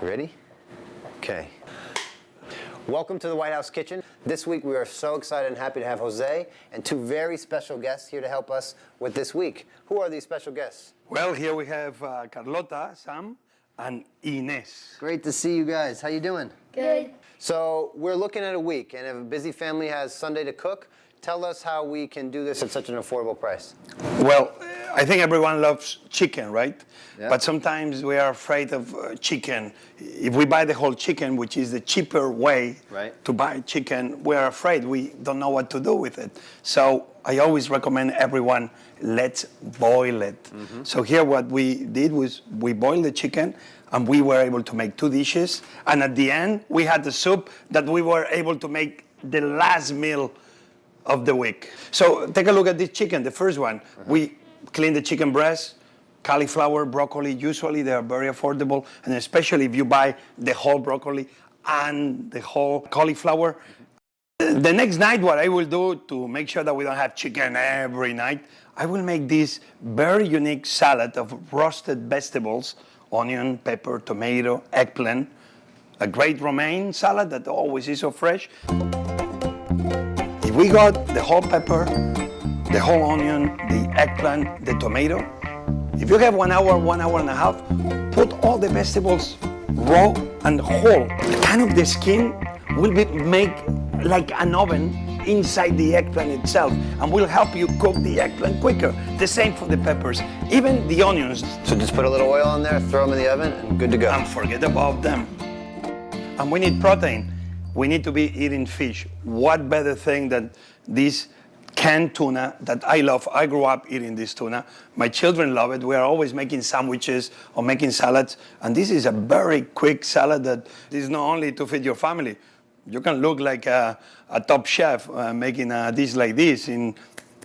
Ready? Okay. Welcome to the White House Kitchen. This week we are so excited and happy to have Jose and two very special guests here to help us with this week. Who are these special guests? Well, here we have Carlota, Sam, and Ines. Great to see you guys. How you doing? Good. So we're looking at a week, and if a busy family has Sunday to cook, tell us how we can do this at such an affordable price. Well, I think everyone loves chicken, right? Yeah. But sometimes we are afraid of chicken. If we buy the whole chicken, which is the cheaper way to buy chicken, we are afraid. We don't know what to do with it. So I always recommend everyone, let's boil it. So here what we did was we boiled the chicken, and we were able to make two dishes. And at the end, we had the soup that we were able to make the last meal of the week. So take a look at this chicken, the first one. We clean the chicken breast, cauliflower, broccoli. Usually they are very affordable, and especially if you buy the whole broccoli and the whole cauliflower. The next night, what I will do to make sure that we don't have chicken every night, I will make this very unique salad of roasted vegetables, onion, pepper, tomato, eggplant, a great romaine salad that always is so fresh. We got the whole pepper, the whole onion, the eggplant, the tomato. If you have 1 hour, 1 hour and a half, put all the vegetables raw and whole. Kind of the skin will be make like an oven inside the eggplant itself, and will help you cook the eggplant quicker. The same for the peppers, even the onions. So just put a little oil in there, throw them in the oven, and good to go. And forget about them. And we need protein. We need to be eating fish. What better thing than this canned tuna that I love? I grew up eating this tuna. My children love it. We are always making sandwiches or making salads. And this is a very quick salad that is not only to feed your family. You can look like a top chef making a dish like this in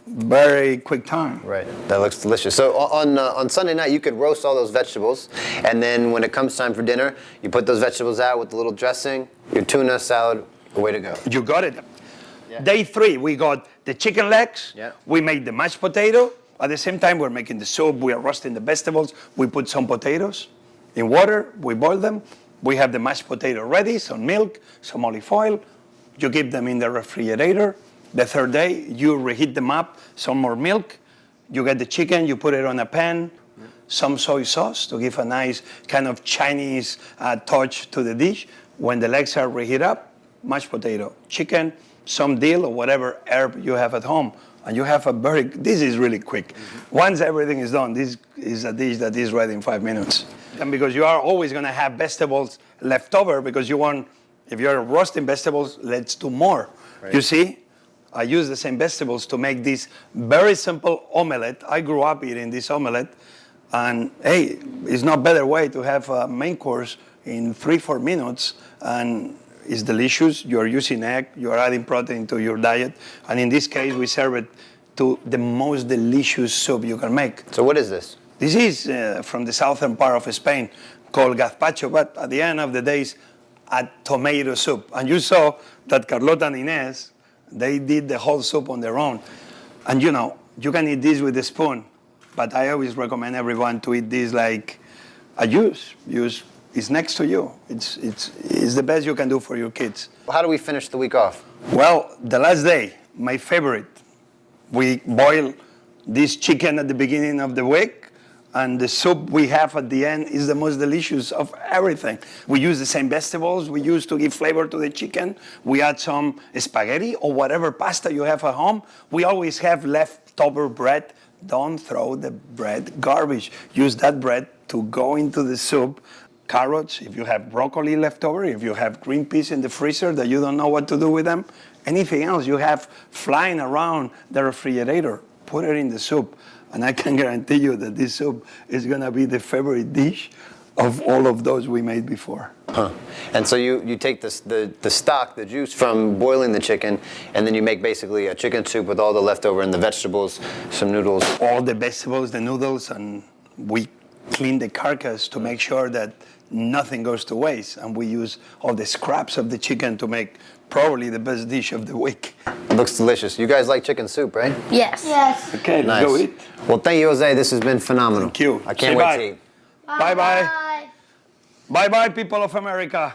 very quick time. Right, that looks delicious. So on Sunday night, you could roast all those vegetables, and then when it comes time for dinner, you put those vegetables out with a little dressing, your tuna salad, way to go. You got it. Yeah. Day 3, we got the chicken legs. Yeah. We made the mashed potato. At the same time, we're making the soup. We are roasting the vegetables. We put some potatoes in water. We boil them. We have the mashed potato ready, some milk, some olive oil. You keep them in the refrigerator. The third day, you reheat them up, some more milk. You get the chicken, you put it on a pan, some soy sauce to give a nice kind of Chinese touch to the dish. When the legs are reheated up, mashed potato, chicken, some dill or whatever herb you have at home. And you have this is really quick. Once everything is done, this is a dish that is ready in 5 minutes. And because you are always gonna have vegetables left over, because you want, if you're roasting vegetables, let's do more. Right. You see? I use the same vegetables to make this very simple omelette. I grew up eating this omelette, and hey, it's no better way to have a main course in 3-4 minutes, and it's delicious. You're using egg, you're adding protein to your diet, and in this case, we serve it to the most delicious soup you can make. So what is this? This is from the southern part of Spain, called gazpacho, but at the end of the day, it's a tomato soup. And you saw that Carlota and Ines, they did the whole soup on their own. And you know, you can eat this with a spoon, but I always recommend everyone to eat this like a juice. Juice is next to you. It's the best you can do for your kids. How do we finish the week off? Well, the last day, my favorite, we boil this chicken at the beginning of the week, and the soup we have at the end is the most delicious of everything. We use the same vegetables we use to give flavor to the chicken. We add some spaghetti or whatever pasta you have at home. We always have leftover bread. Don't throw the bread garbage. Use that bread to go into the soup. Carrots, if you have broccoli left over, if you have green peas in the freezer that you don't know what to do with them, anything else you have flying around the refrigerator, put it in the soup. And I can guarantee you that this soup is going to be the favorite dish of all of those we made before. Huh. And so you take the stock, the juice from boiling the chicken, and then you make basically a chicken soup with all the leftover and the vegetables, some noodles. All the vegetables, the noodles, and we clean the carcass to make sure that nothing goes to waste. And we use all the scraps of the chicken to make probably the best dish of the week. It looks delicious. You guys like chicken soup, right? Yes. Yes. Okay, nice. Let's go eat. Well, thank you, Jose. This has been phenomenal. Thank you. I can't Say wait bye. to eat. Bye-bye. Bye-bye, people of America.